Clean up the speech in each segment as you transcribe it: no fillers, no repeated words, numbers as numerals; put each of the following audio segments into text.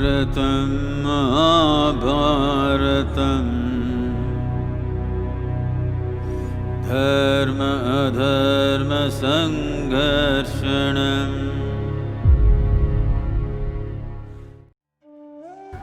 Bharatam Mahabharatam Dharma Adharma Sangharshanam.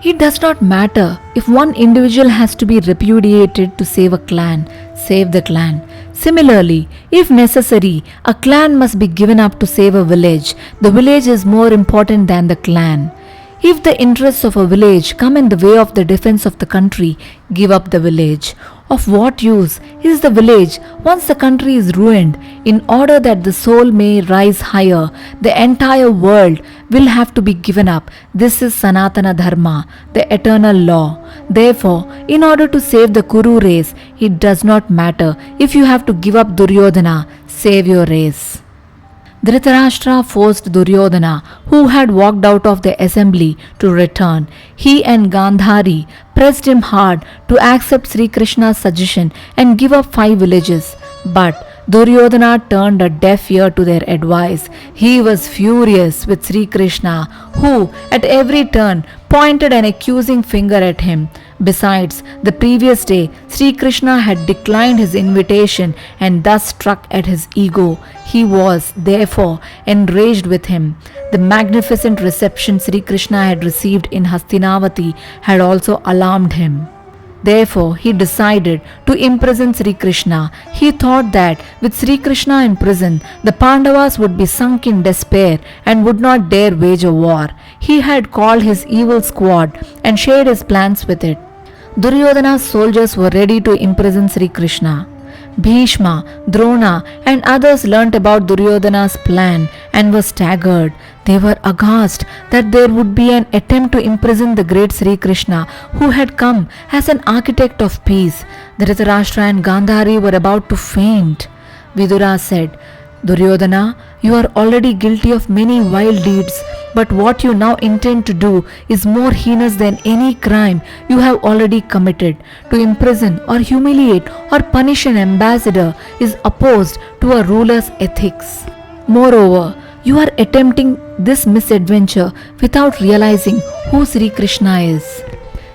It does not matter if one individual has to be repudiated to save a clan, save the clan. Similarly, if necessary, a clan must be given up to save a village. The village is more important than the clan. If the interests of a village come in the way of the defense of the country, give up the village. Of what use is the village once the country is ruined? In order that the soul may rise higher, the entire world will have to be given up. This is Sanatana Dharma, the eternal law. Therefore, in order to save the Kuru race, it does not matter if you have to give up Duryodhana, save your race. Dhritarashtra forced Duryodhana, who had walked out of the assembly, to return. He and Gandhari pressed him hard to accept Sri Krishna's suggestion and give up 5 villages. But Duryodhana turned a deaf ear to their advice. He was furious with Sri Krishna, who at every turn pointed an accusing finger at him. Besides, the previous day, Sri Krishna had declined his invitation and thus struck at his ego. He was, therefore, enraged with him. The magnificent reception Sri Krishna had received in Hastinavati had also alarmed him. Therefore, he decided to imprison Sri Krishna. He thought that with Sri Krishna in prison, the Pandavas would be sunk in despair and would not dare wage a war. He had called his evil squad and shared his plans with it. Duryodhana's soldiers were ready to imprison Sri Krishna. Bhishma, Drona and others learnt about Duryodhana's plan and were staggered. They were aghast that there would be an attempt to imprison the great Sri Krishna, who had come as an architect of peace. Dhritarashtra and Gandhari were about to faint. Vidura said, Duryodhana, you are already guilty of many vile deeds, but what you now intend to do is more heinous than any crime you have already committed. To imprison or humiliate or punish an ambassador is opposed to a ruler's ethics. Moreover, you are attempting this misadventure without realizing who Sri Krishna is.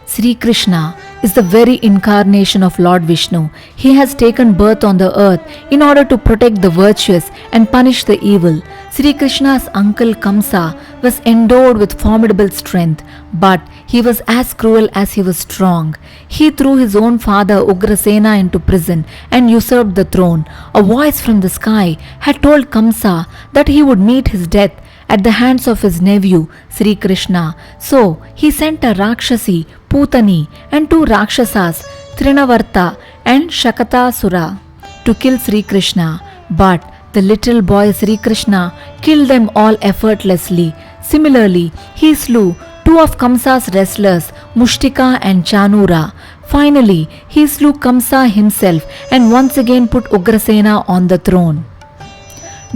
Sri Krishna is the very incarnation of Lord Vishnu. He has taken birth on the earth in order to protect the virtuous and punish the evil. Sri Krishna's uncle Kamsa was endowed with formidable strength, but he was as cruel as he was strong. He threw his own father Ugrasena into prison and usurped the throne. A voice from the sky had told Kamsa that he would meet his death at the hands of his nephew Sri Krishna. So he sent a Rakshasi, Putani, and 2 Rakshasas, Trinavarta and Shakatasura, to kill Sri Krishna. But the little boy Sri Krishna killed them all effortlessly. Similarly, he slew 2 of Kamsa's wrestlers, Mushtika and Chanura. Finally, he slew Kamsa himself and once again put Ugrasena on the throne.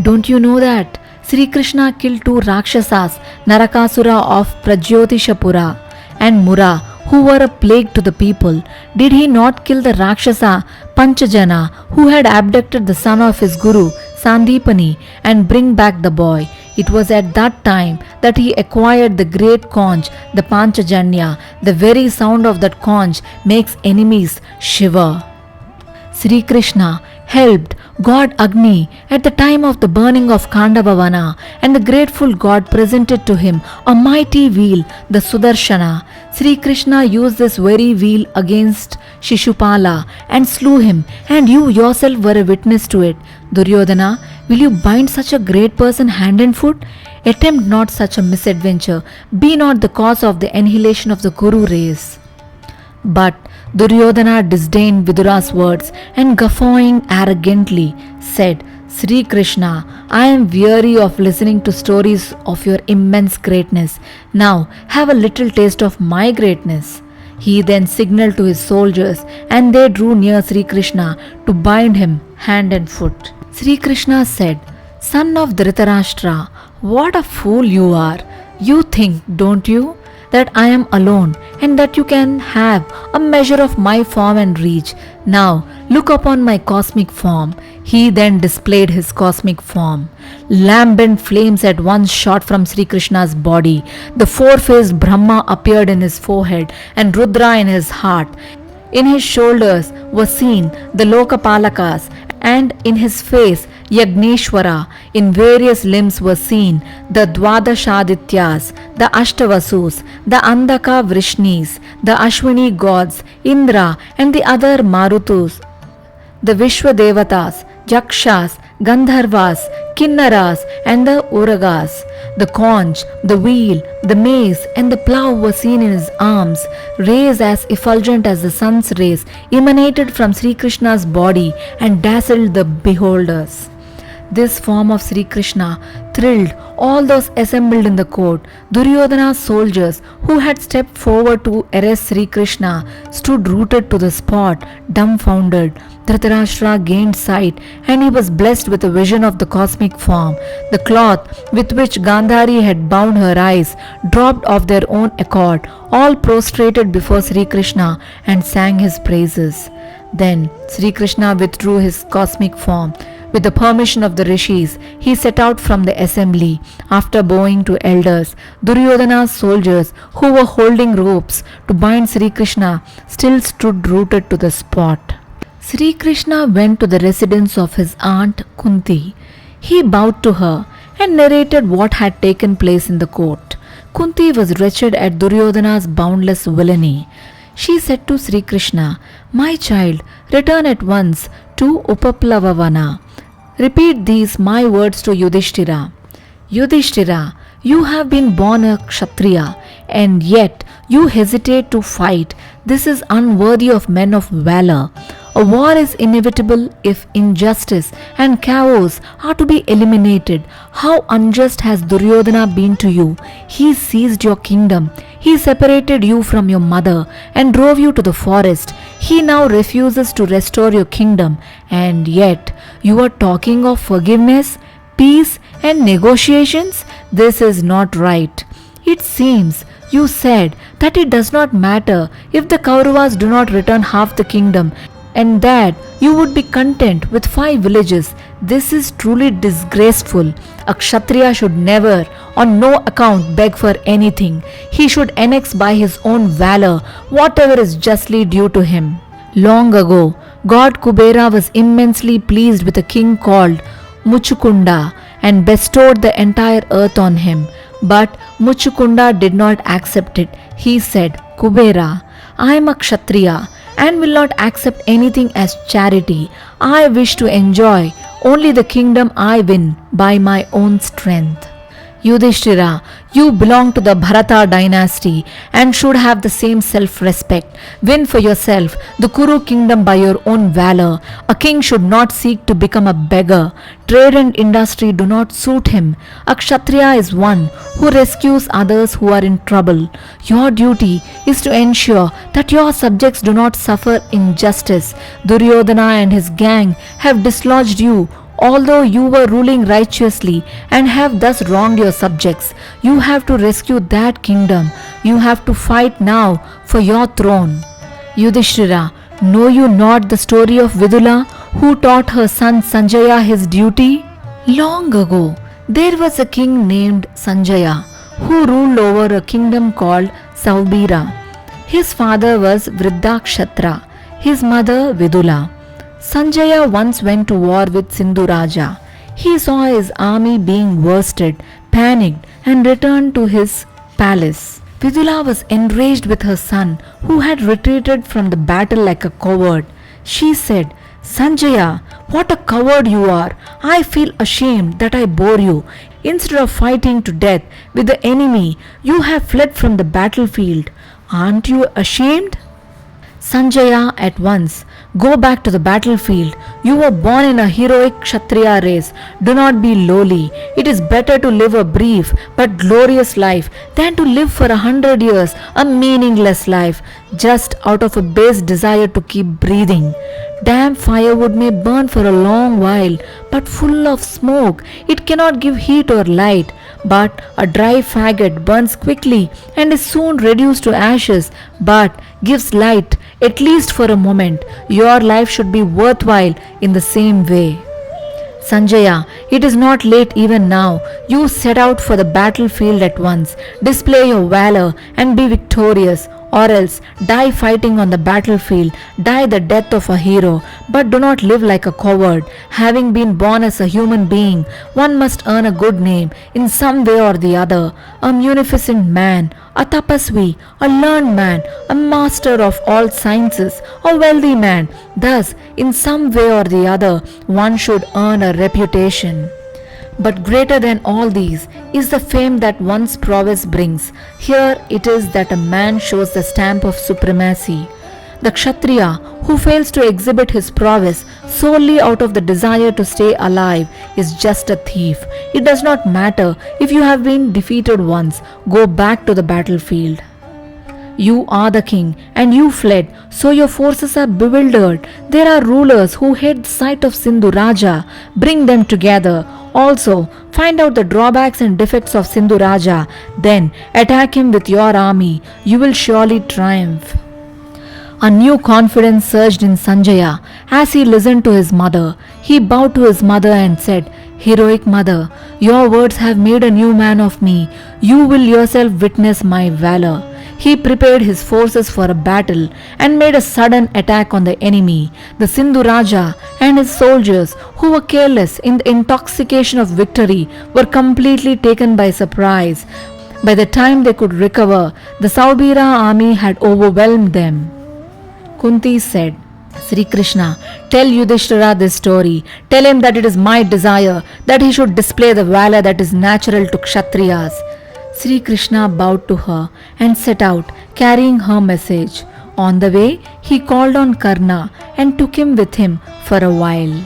Don't you know that Sri Krishna killed 2 Rakshasas, Narakasura of Pradyotishapura and Mura, who were a plague to the people? Did he not kill the Rakshasa Panchajana, who had abducted the son of his guru Sandipani and bring back the boy? It was at that time that he acquired the great conch, the Panchajanya. The very sound of that conch makes enemies shiver. Sri Krishna helped God Agni at the time of the burning of Kandavavana, and the grateful God presented to him a mighty wheel, the Sudarshana. Sri Krishna used this very wheel against Shishupala and slew him, and you yourself were a witness to it. Duryodhana, will you bind such a great person hand and foot? Attempt not such a misadventure. Be not the cause of the annihilation of the Kuru race. But Duryodhana disdained Vidura's words and guffawing arrogantly said, Sri Krishna, I am weary of listening to stories of your immense greatness. Now have a little taste of my greatness. He then signaled to his soldiers and they drew near Sri Krishna to bind him hand and foot. Sri Krishna said, Son of Dhritarashtra, what a fool you are. You think, don't you, that I am alone and that you can have a measure of my form and reach. Now look upon my cosmic form. He then displayed his cosmic form. Lambent flames at once shot from Sri Krishna's body. The four-faced Brahma appeared in his forehead and Rudra in his heart. In his shoulders were seen the Lokapalakas, and in his face Yagneshwara. In various limbs were seen the Dwadashadityas, the Ashtavasus, the Andaka Vrishnis, the Ashwini gods, Indra and the other Marutus, the Vishwadevatas, Jakshas, Gandharvas, Kinnaras and the Uragas. The conch, the wheel, the mace and the plough were seen in his arms. Rays as effulgent as the sun's rays emanated from Sri Krishna's body and dazzled the beholders. This form of Sri Krishna thrilled all those assembled in the court. Duryodhana's soldiers who had stepped forward to arrest Sri Krishna stood rooted to the spot, dumbfounded. Dhritarashtra gained sight and he was blessed with a vision of the cosmic form. The cloth with which Gandhari had bound her eyes dropped of their own accord. All prostrated before Sri Krishna and sang his praises. Then Sri Krishna withdrew his cosmic form. With the permission of the rishis, he set out from the assembly. After bowing to elders, Duryodhana's soldiers who were holding ropes to bind Sri Krishna still stood rooted to the spot. Sri Krishna went to the residence of his aunt Kunti. He bowed to her and narrated what had taken place in the court. Kunti was wretched at Duryodhana's boundless villainy. She said to Sri Krishna, "My child, return at once to Upaplavavana. Repeat these my words to Yudhishthira. Yudhishthira, you have been born a Kshatriya, and yet you hesitate to fight. This is unworthy of men of valor. A war is inevitable if injustice and chaos are to be eliminated. How unjust has Duryodhana been to you? He seized your kingdom. He separated you from your mother and drove you to the forest. He now refuses to restore your kingdom. And yet, you are talking of forgiveness, peace, and negotiations? This is not right. It seems you said that it does not matter if the Kauravas do not return half the kingdom, and that you would be content with 5 villages. This is truly disgraceful. A Kshatriya should never, on no account, beg for anything. He should annex by his own valor whatever is justly due to him. Long ago, God Kubera was immensely pleased with a king called Muchukunda and bestowed the entire earth on him. But Muchukunda did not accept it. He said, "Kubera, I am a Kshatriya and will not accept anything as charity. I wish to enjoy only the kingdom I win by my own strength." Yudhishthira, you belong to the Bharata dynasty and should have the same self-respect. Win for yourself the Kuru kingdom by your own valor. A king should not seek to become a beggar. Trade and industry do not suit him. A Kshatriya is one who rescues others who are in trouble. Your duty is to ensure that your subjects do not suffer injustice. Duryodhana and his gang have dislodged you, although you were ruling righteously and have thus wronged your subjects. You have to rescue that kingdom. You have to fight now for your throne. Yudhishthira, know you not the story of Vidula, who taught her son Sanjaya his duty? Long ago, there was a king named Sanjaya, who ruled over a kingdom called Saubira. His father was Vriddakshatra, his mother Vidula. Sanjaya once went to war with Sindhu Raja. He saw his army being worsted, panicked, and returned to his palace. Vidula was enraged with her son, who had retreated from the battle like a coward. She said, "Sanjaya, what a coward you are! I feel ashamed that I bore you. Instead of fighting to death with the enemy, you have fled from the battlefield. Aren't you ashamed?" Sanjaya, at once, go back to the battlefield. You were born in a heroic Kshatriya race. Do not be lowly. It is better to live a brief but glorious life than to live for 100 years a meaningless life, just out of a base desire to keep breathing. Damp firewood may burn for a long while, but full of smoke. It cannot give heat or light. But a dry faggot burns quickly and is soon reduced to ashes, but gives light, at least for a moment. Your life should be worthwhile in the same way. Sanjaya, it is not late even now. You set out for the battlefield at once. Display your valor and be victorious, or else die fighting on the battlefield, die the death of a hero, but do not live like a coward. Having been born as a human being, one must earn a good name in some way or the other. A munificent man, a tapasvi, a learned man, a master of all sciences, a wealthy man. Thus, in some way or the other, one should earn a reputation. But greater than all these is the fame that one's prowess brings. Here it is that a man shows the stamp of supremacy. The Kshatriya who fails to exhibit his prowess solely out of the desire to stay alive is just a thief. It does not matter if you have been defeated once, go back to the battlefield. You are the king and you fled, so your forces are bewildered. There are rulers who hate the sight of Sindhu Raja. Bring them together. Also, find out the drawbacks and defects of Sindhu Raja. Then attack him with your army. You will surely triumph. A new confidence surged in Sanjaya as he listened to his mother. He bowed to his mother and said, "Heroic mother, your words have made a new man of me. You will yourself witness my valor." He prepared his forces for a battle and made a sudden attack on the enemy. The Sindhu Raja and his soldiers, who were careless in the intoxication of victory, were completely taken by surprise. By the time they could recover, the Saubira army had overwhelmed them. Kunti said, "Sri Krishna, tell Yudhishthira this story. Tell him that it is my desire that he should display the valor that is natural to Kshatriyas." Sri Krishna bowed to her and set out, carrying her message. On the way, he called on Karna and took him with him for a while.